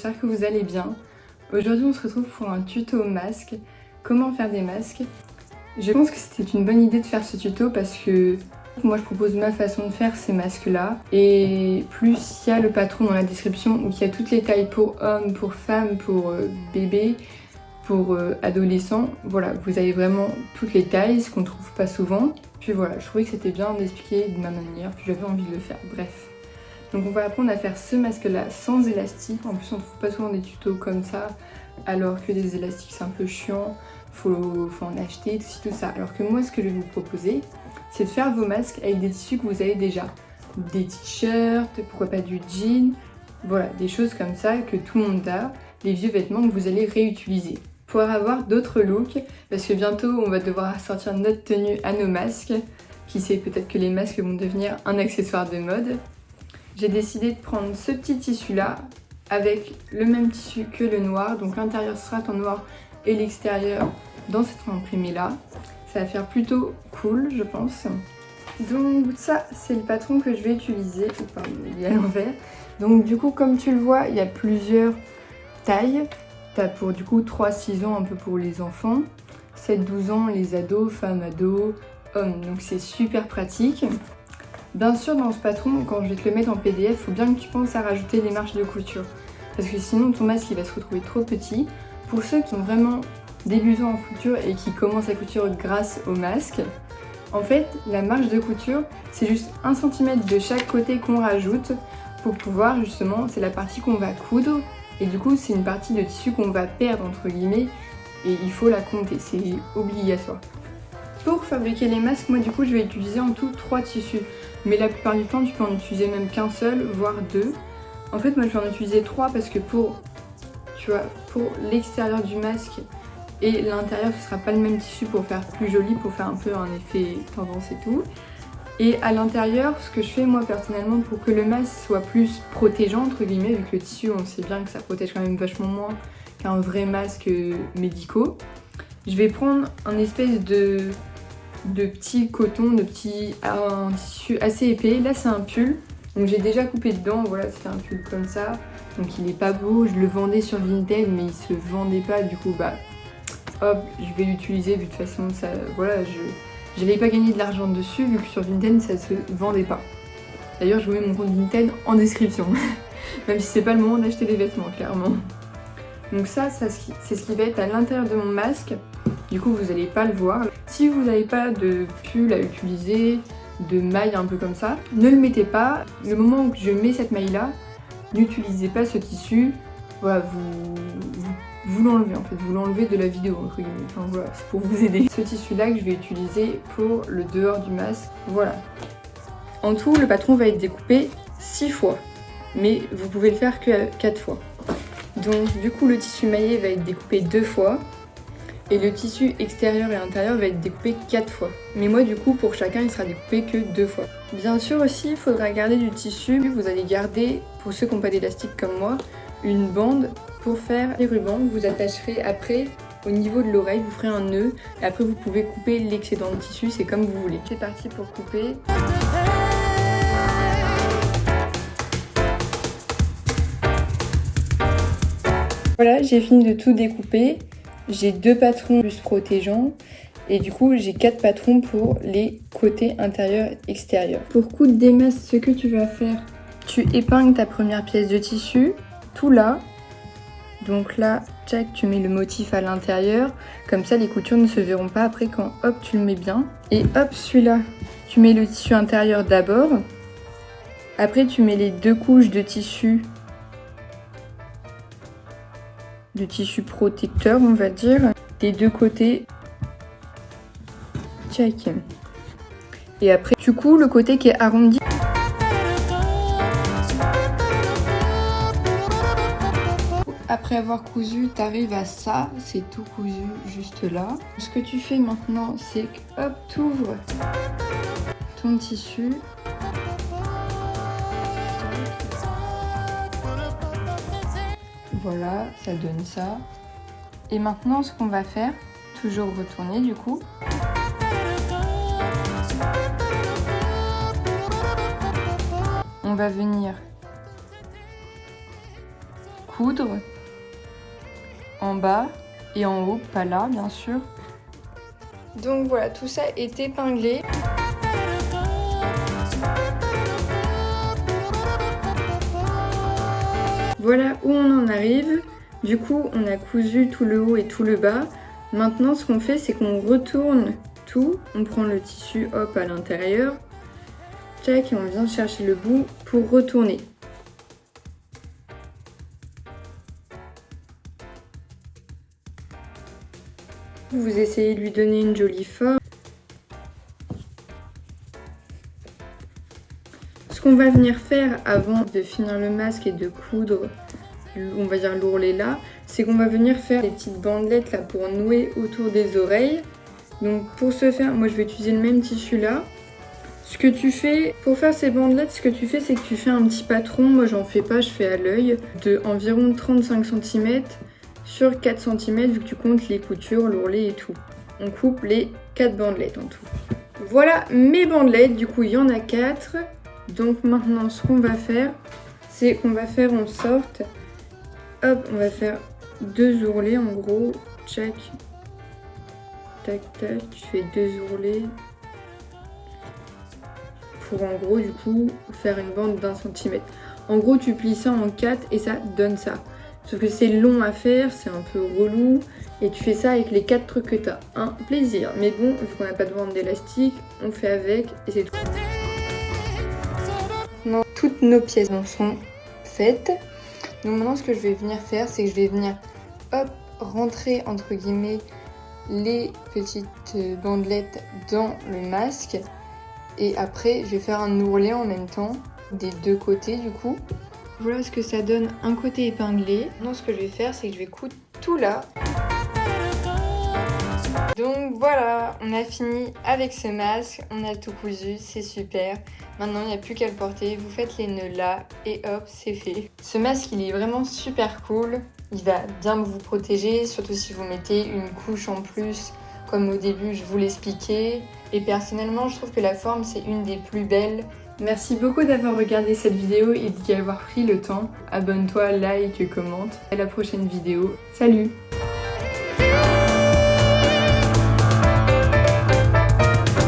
j'espère que vous allez bien. Aujourd'hui on se retrouve pour un tuto masque, comment faire des masques. Je pense que c'était une bonne idée de faire ce tuto parce que moi je propose ma façon de faire ces masques là. Et plus il y a le patron dans la description où il y a toutes les tailles pour hommes, pour femmes, pour bébés, pour adolescents. Voilà, vous avez vraiment toutes les tailles, ce qu'on trouve pas souvent. Puis voilà, je trouvais que c'était bien d'expliquer de ma manière, puis j'avais envie de le faire, bref. Donc on va apprendre à faire ce masque là sans élastique. En plus on ne trouve pas souvent des tutos comme ça, alors que des élastiques c'est un peu chiant, faut en acheter, tout ça. Alors que moi ce que je vais vous proposer, c'est de faire vos masques avec des tissus que vous avez déjà. Des t-shirts, pourquoi pas du jean, voilà, des choses comme ça que tout le monde a, des vieux vêtements que vous allez réutiliser. Pour avoir d'autres looks, parce que bientôt on va devoir sortir notre tenue à nos masques. Qui sait, peut-être que les masques vont devenir un accessoire de mode. J'ai décidé de prendre ce petit tissu là avec le même tissu que le noir, donc l'intérieur sera en noir et l'extérieur dans cette imprimé là. Ça va faire plutôt cool je pense. Donc ça c'est le patron que je vais utiliser, pardon il est à l'envers. Donc du coup comme tu le vois il y a plusieurs tailles. T'as pour du coup 3-6 ans un peu pour les enfants, 7-12 ans les ados, femmes ados, hommes, donc c'est super pratique. Bien sûr, dans ce patron, quand je vais te le mettre en PDF, il faut bien que tu penses à rajouter des marges de couture. Parce que sinon, ton masque il va se retrouver trop petit. Pour ceux qui sont vraiment débutants en couture et qui commencent à couture grâce au masque, en fait, la marge de couture, c'est juste 1 cm de chaque côté qu'on rajoute pour pouvoir, justement, c'est la partie qu'on va coudre. Et du coup, c'est une partie de tissu qu'on va perdre, entre guillemets, et il faut la compter, c'est obligatoire. Pour fabriquer les masques, moi du coup, je vais utiliser en tout 3 tissus. Mais la plupart du temps, tu peux en utiliser même qu'un seul, voire 2. En fait, moi, je vais en utiliser 3 parce que pour l'extérieur du masque et l'intérieur, ce sera pas le même tissu pour faire plus joli, pour faire un peu un effet tendance et tout. Et à l'intérieur, ce que je fais moi personnellement pour que le masque soit plus protégeant, entre guillemets, vu que le tissu, on sait bien que ça protège quand même vachement moins qu'un vrai masque médicaux, je vais prendre un espèce de petit coton, un tissu assez épais. Là c'est un pull, donc j'ai déjà coupé dedans, voilà c'était un pull comme ça. Donc il est pas beau, je le vendais sur Vinted mais il se vendait pas, du coup bah hop, je vais l'utiliser vu de toute façon ça, voilà, je n'allais pas gagner de l'argent dessus vu que sur Vinted ça se vendait pas. D'ailleurs je vous mets mon compte Vinted en description, même si c'est pas le moment d'acheter des vêtements clairement. Donc ça c'est ce qui va être à l'intérieur de mon masque. Du coup vous n'allez pas le voir. Si vous n'avez pas de pull à utiliser, de maille un peu comme ça, ne le mettez pas. Le moment où je mets cette maille là, n'utilisez pas ce tissu. Voilà, vous l'enlevez en fait, vous l'enlevez de la vidéo entre guillemets. Enfin voilà, c'est pour vous aider. Ce tissu là que je vais utiliser pour le dehors du masque, voilà. En tout, le patron va être découpé 6 fois, mais vous pouvez le faire que 4 fois. Donc du coup le tissu maillé va être découpé 2 fois. Et le tissu extérieur et intérieur va être découpé 4 fois. Mais moi du coup pour chacun il sera découpé que 2 fois. Bien sûr aussi il faudra garder du tissu. Vous allez garder, pour ceux qui n'ont pas d'élastique comme moi, une bande pour faire les rubans que vous attacherez après au niveau de l'oreille. Vous ferez un nœud et après vous pouvez couper l'excédent de tissu, c'est comme vous voulez. C'est parti pour couper. Voilà, j'ai fini de tout découper. J'ai 2 patrons plus protégeants et du coup j'ai 4 patrons pour les côtés intérieur et extérieur. Pour coudre des masques, ce que tu vas faire, tu épingles ta première pièce de tissu, tout là. Donc là, tchac, tu mets le motif à l'intérieur, comme ça les coutures ne se verront pas après quand hop tu le mets bien. Et hop, celui-là, tu mets le tissu intérieur d'abord. Après tu mets les 2 couches de tissu protecteur on va dire, des 2 côtés. Check. Et après tu couds le côté qui est arrondi. Après avoir cousu, tu arrives à ça, c'est tout cousu juste là. Ce que tu fais maintenant, c'est que hop, tu ouvres ton tissu. Voilà, ça donne ça. Et maintenant, ce qu'on va faire, toujours retourner du coup. On va venir coudre en bas et en haut, pas là bien sûr. Donc voilà, tout ça est épinglé. Voilà où on en arrive. Du coup, on a cousu tout le haut et tout le bas. Maintenant, ce qu'on fait, c'est qu'on retourne tout. On prend le tissu, hop, à l'intérieur. Tac, et on vient chercher le bout pour retourner. Vous essayez de lui donner une jolie forme. Ce qu'on va venir faire avant de finir le masque et de coudre, on va dire l'ourlet là, c'est qu'on va venir faire des petites bandelettes là pour nouer autour des oreilles. Donc pour ce faire, moi je vais utiliser le même tissu là. Ce que tu fais, pour faire ces bandelettes, ce que tu fais, c'est que tu fais un petit patron. Moi j'en fais pas, je fais à l'œil, de environ 35 cm sur 4 cm vu que tu comptes les coutures, l'ourlet et tout. On coupe les 4 bandelettes en tout. Voilà mes bandelettes, du coup il y en a 4. Donc maintenant ce qu'on va faire, c'est qu'on va faire en sorte, hop, on va faire 2 ourlets en gros, check, tac tac, tu fais 2 ourlets pour en gros du coup faire une bande d'1 cm. En gros tu plies ça en 4 et ça donne ça. Sauf que c'est long à faire, c'est un peu relou et tu fais ça avec les 4 trucs que tu as. Un plaisir, mais bon, vu qu'on n'a pas de bande d'élastique, on fait avec et c'est tout. Maintenant, toutes nos pièces sont faites. Donc maintenant ce que je vais venir faire, c'est que je vais venir hop, rentrer entre guillemets les petites bandelettes dans le masque. Et après je vais faire un ourlet en même temps des deux côtés du coup. Voilà ce que ça donne, un côté épinglé. Maintenant ce que je vais faire, c'est que je vais coudre tout là. Donc voilà, on a fini avec ce masque, on a tout cousu, c'est super. Maintenant il n'y a plus qu'à le porter, vous faites les nœuds là et hop, c'est fait. Ce masque il est vraiment super cool, il va bien vous protéger, surtout si vous mettez une couche en plus, comme au début je vous l'expliquais. Et personnellement je trouve que la forme c'est une des plus belles. Merci beaucoup d'avoir regardé cette vidéo et d'y avoir pris le temps. Abonne-toi, like, commente. À la prochaine vidéo. Salut!